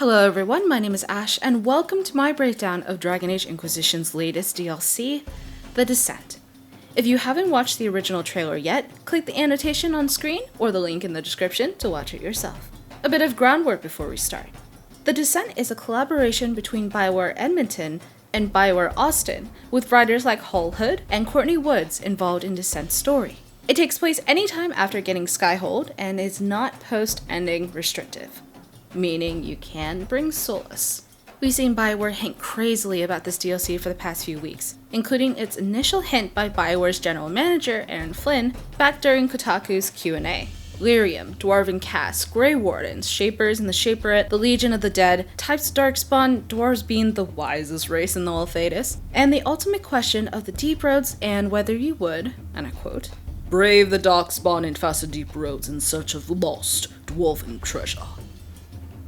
Hello everyone, my name is Ash, and welcome to my breakdown of Dragon Age Inquisition's latest DLC, The Descent. If you haven't watched the original trailer yet, click the annotation on screen or the link in the description to watch it yourself. A bit of groundwork before we start. The Descent is a collaboration between BioWare Edmonton and BioWare Austin, with writers like Hull Hood and Courtney Woods involved in Descent's story. It takes place anytime after getting Skyhold and is not post-ending restrictive, meaning you can bring solace. We've seen BioWare hint crazily about this DLC for the past few weeks, including its initial hint by BioWare's general manager, Aaron Flynn, back during Kotaku's Q&A. Lyrium, Dwarven Cask, Grey Wardens, Shapers and the Shaperate, the Legion of the Dead, types Darkspawn, dwarves being the wisest race in all of Thedas, and the ultimate question of the deep roads and whether you would, and I quote, brave the darkspawn-infested deep roads in search of lost dwarven treasure.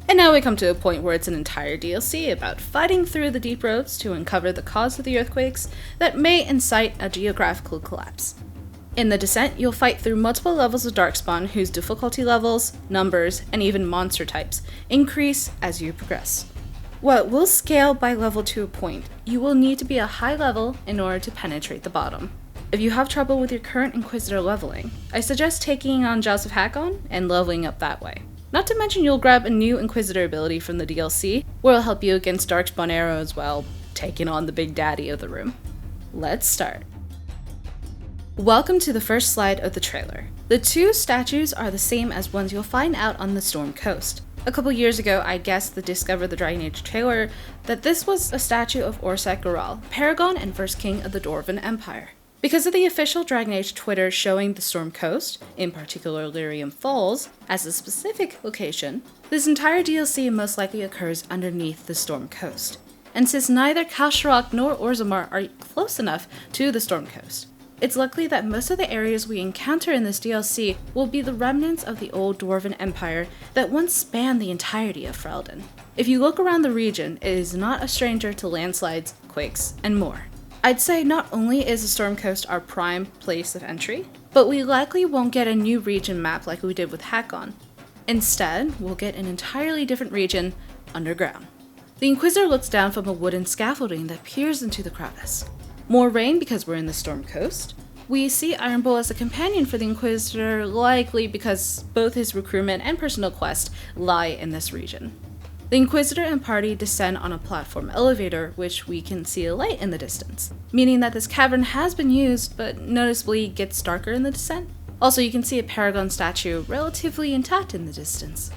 And now we come to a point where it's an entire DLC about fighting through the deep roads to uncover the cause of the earthquakes that may incite a geographical collapse. In the Descent, you'll fight through multiple levels of Darkspawn whose difficulty levels, numbers, and even monster types increase as you progress. While it will scale by level to a point, you will need to be a high level in order to penetrate the bottom. If you have trouble with your current Inquisitor leveling, I suggest taking on Joust of Hakon and leveling up that way. Not to mention you'll grab a new Inquisitor ability from the DLC, where it'll help you against Darkspawn arrows while taking on the big daddy of the room. Let's start. Welcome to the first slide of the trailer. The two statues are the same as ones you'll find out on the Storm Coast. A couple years ago, I guessed the Discover the Dragon Age trailer that this was a statue of Orsak Goral, Paragon and first king of the Dwarven Empire. Because of the official Dragon Age Twitter showing the Storm Coast, in particular Lyrium Falls, as a specific location, this entire DLC most likely occurs underneath the Storm Coast. And since neither Kalsharok nor Orzammar are close enough to the Storm Coast, it's likely that most of the areas we encounter in this DLC will be the remnants of the old Dwarven Empire that once spanned the entirety of Ferelden. If you look around the region, it is not a stranger to landslides, quakes, and more. I'd say not only is the Storm Coast our prime place of entry, but we likely won't get a new region map like we did with Hakon. Instead, we'll get an entirely different region underground. The Inquisitor looks down from a wooden scaffolding that peers into the crevice. More rain because we're in the Storm Coast. We see Iron Bull as a companion for the Inquisitor, likely because both his recruitment and personal quest lie in this region. The Inquisitor and party descend on a platform elevator, which we can see a light in the distance, meaning that this cavern has been used, but noticeably gets darker in the descent. Also, you can see a Paragon statue relatively intact in the distance.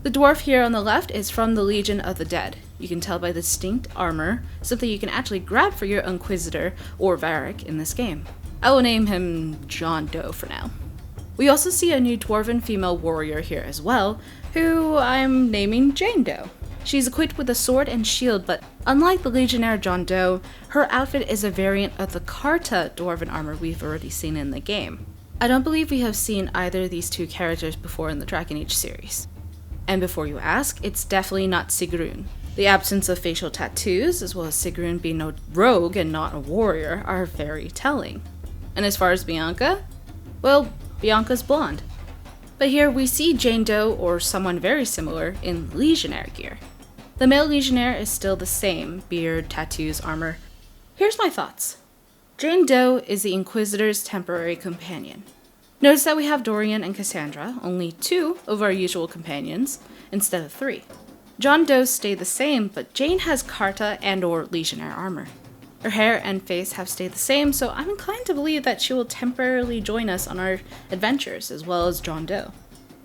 The dwarf here on the left is from the Legion of the Dead. You can tell by the distinct armor, something you can actually grab for your Inquisitor or Varric in this game. I will name him John Doe for now. We also see a new dwarven female warrior here as well, who I'm naming Jane Doe. She's equipped with a sword and shield, but unlike the Legionnaire John Doe, her outfit is a variant of the Carta dwarven armor we've already seen in the game. I don't believe we have seen either of these two characters before in the Dragon Age series. And before you ask, it's definitely not Sigrun. The absence of facial tattoos, as well as Sigrun being a rogue and not a warrior, are very telling. And as far as Bianca, well, Bianca's blonde. But here we see Jane Doe or someone very similar in Legionnaire gear. The male Legionnaire is still the same, beard, tattoos, armor. Here's my thoughts. Jane Doe is the Inquisitor's temporary companion. Notice that we have Dorian and Cassandra, only two of our usual companions, instead of three. John Doe stay the same, but Jane has Carta and or Legionnaire armor. Her hair and face have stayed the same, so I'm inclined to believe that she will temporarily join us on our adventures, as well as John Doe.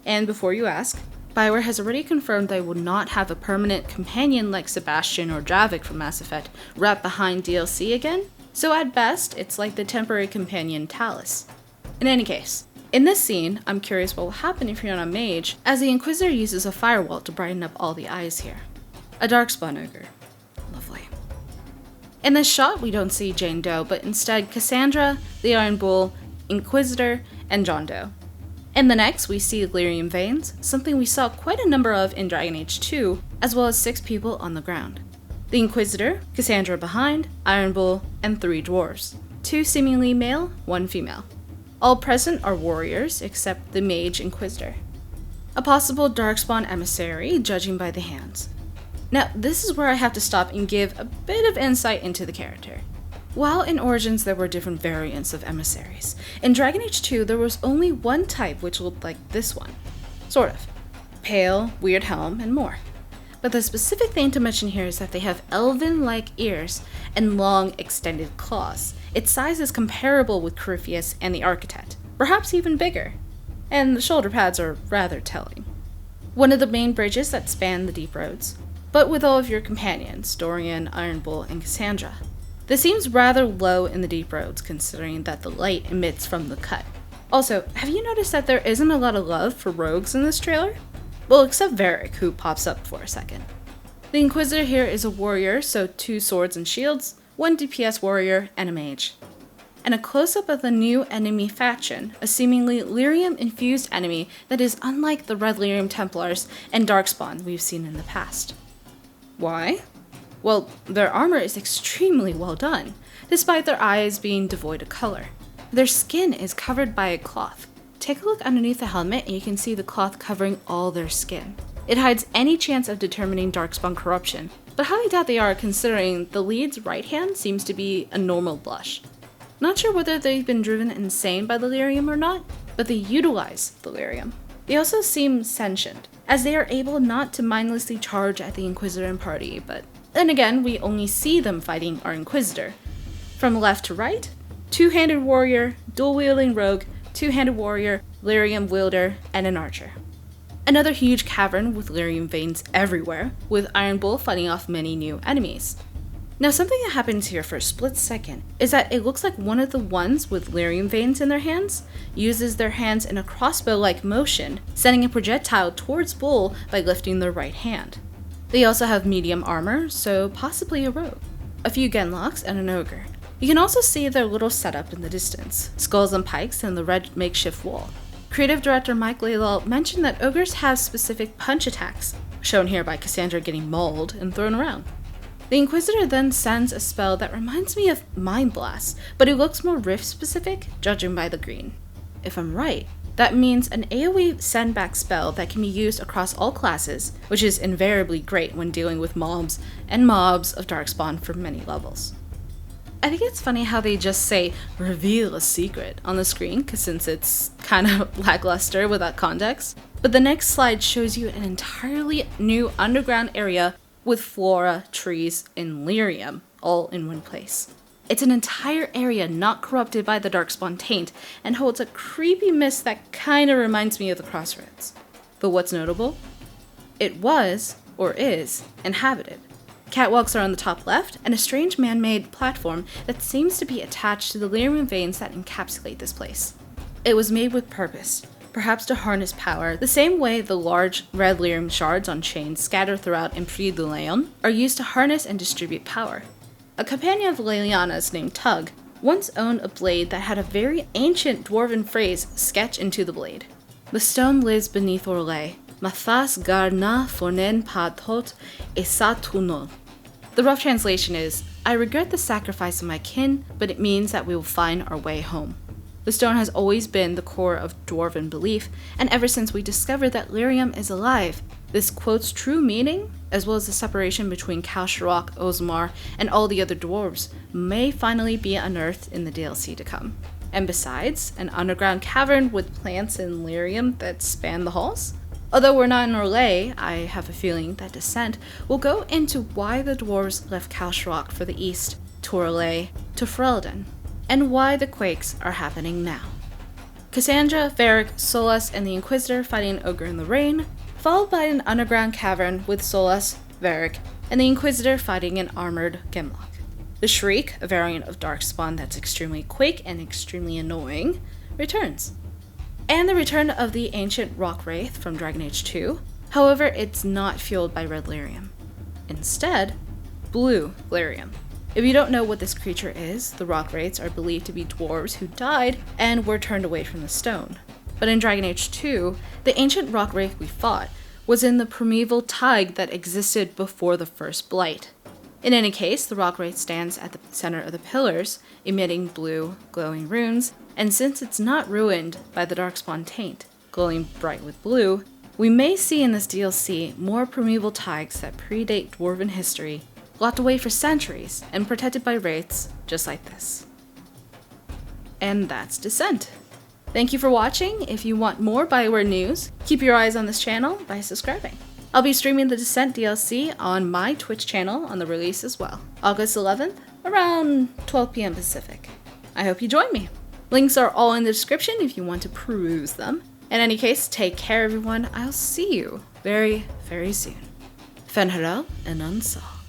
And before you ask, BioWare has already confirmed they will not have a permanent companion like Sebastian or Javik from Mass Effect wrapped behind DLC again, so at best, it's like the temporary companion Talus. In any case, in this scene, I'm curious what will happen if you're not a mage, as the Inquisitor uses a firewall to brighten up all the eyes here. A Darkspawn ogre. Lovely. In this shot, we don't see Jane Doe, but instead Cassandra, the Iron Bull, Inquisitor, and John Doe. In the next, we see Lyrium veins, something we saw quite a number of in Dragon Age 2, as well as 6 people on the ground. The Inquisitor, Cassandra behind, Iron Bull, and 3 dwarves. 2 seemingly male, 1 female. All present are warriors, except the mage Inquisitor. A possible Darkspawn emissary, judging by the hands. Now, this is where I have to stop and give a bit of insight into the character. While in Origins there were different variants of emissaries, in Dragon Age 2 there was only one type which looked like this one. Sort of. Pale, weird helm, and more. But the specific thing to mention here is that they have elven-like ears and long, extended claws. Its size is comparable with Corypheus and the Architect, perhaps even bigger. And the shoulder pads are rather telling. One of the main bridges that span the deep roads, but with all of your companions, Dorian, Iron Bull, and Cassandra. This seems rather low in the deep roads, considering that the light emits from the cut. Also, have you noticed that there isn't a lot of love for rogues in this trailer? Well, except Varric, who pops up for a second. The Inquisitor here is a warrior, so 2 swords and shields, 1 DPS warrior, and a mage. And a close-up of the new enemy faction, a seemingly lyrium-infused enemy that is unlike the Red Lyrium Templars and Darkspawn we've seen in the past. Why? Well, their armor is extremely well done, despite their eyes being devoid of color. Their skin is covered by a cloth. Take a look underneath the helmet and you can see the cloth covering all their skin. It hides any chance of determining Darkspawn corruption, but highly doubt they are considering the lead's right hand seems to be a normal blush. Not sure whether they've been driven insane by the lyrium or not, but they utilize the lyrium. They also seem sentient, as they are able not to mindlessly charge at the Inquisitor and party, but then again, we only see them fighting our Inquisitor. From left to right, 2-handed warrior, dual-wielding rogue, 2-handed warrior, lyrium wielder, and an archer. Another huge cavern with lyrium veins everywhere, with Iron Bull fighting off many new enemies. Now something that happens here for a split second is that it looks like one of the ones with lyrium veins in their hands uses their hands in a crossbow-like motion, sending a projectile towards Bull by lifting their right hand. They also have medium armor, so possibly a rogue, a few genlocks, and an ogre. You can also see their little setup in the distance, skulls and pikes and the red makeshift wall. Creative director Mike Laidlaw mentioned that ogres have specific punch attacks, shown here by Cassandra getting mauled and thrown around. The Inquisitor then sends a spell that reminds me of Mind Blast, but it looks more Rift specific, judging by the green. If I'm right, that means an AoE send-back spell that can be used across all classes, which is invariably great when dealing with mobs and mobs of Darkspawn for many levels. I think it's funny how they just say, reveal a secret on the screen, since it's kind of lackluster without context. But the next slide shows you an entirely new underground area with flora, trees, and lyrium, all in one place. It's an entire area not corrupted by the Darkspawn taint, and holds a creepy mist that kinda reminds me of the Crossroads. But what's notable? It was, or is, inhabited. Catwalks are on the top left, and a strange man-made platform that seems to be attached to the lyrium veins that encapsulate this place. It was made with purpose, perhaps to harness power, the same way the large red lyrium shards on chains scattered throughout Empire du Lion are used to harness and distribute power. A companion of Leliana's named Tug once owned a blade that had a very ancient dwarven phrase sketched into the blade. The stone lives beneath Orlais, Mathas garna fornen padhot esatunol. The rough translation is, I regret the sacrifice of my kin, but it means that we will find our way home. The stone has always been the core of dwarven belief, and ever since we discovered that lyrium is alive, this quote's true meaning, as well as the separation between Kalsharok, Ozmar, and all the other dwarves, may finally be unearthed in the DLC to come. And besides, an underground cavern with plants and lyrium that span the halls? Although we're not in Orlais, I have a feeling that Descent will go into why the dwarves left Kalsharok for the east, to Orlais, to Ferelden, and why the quakes are happening now. Cassandra, Varric, Solas, and the Inquisitor fighting an ogre in the rain, followed by an underground cavern with Solas, Varric, and the Inquisitor fighting an armored Gemlock. The Shriek, a variant of Darkspawn that's extremely quick and extremely annoying, returns. And the return of the ancient rock wraith from Dragon Age 2, however it's not fueled by red lyrium. Instead, blue lyrium. If you don't know what this creature is, the rock wraiths are believed to be dwarves who died and were turned away from the stone. But in Dragon Age 2, the ancient rock wraith we fought was in the primeval tide that existed before the first blight. In any case, the rock wraith stands at the center of the pillars, emitting blue, glowing runes, and since it's not ruined by the Darkspawn taint, glowing bright with blue, We may see in this DLC more primeval tags that predate dwarven history, locked away for centuries and protected by wraiths just like this. And that's Descent. Thank you for watching. If you want more Bioware news, keep your eyes on this channel by subscribing. I'll be streaming the Descent DLC on my Twitch channel on the release as well, August 11th, around 12 PM Pacific. I hope you join me. Links are all in the description if you want to peruse them. In any case, take care everyone. I'll see you very, very soon. Fen'Harel and Unsol.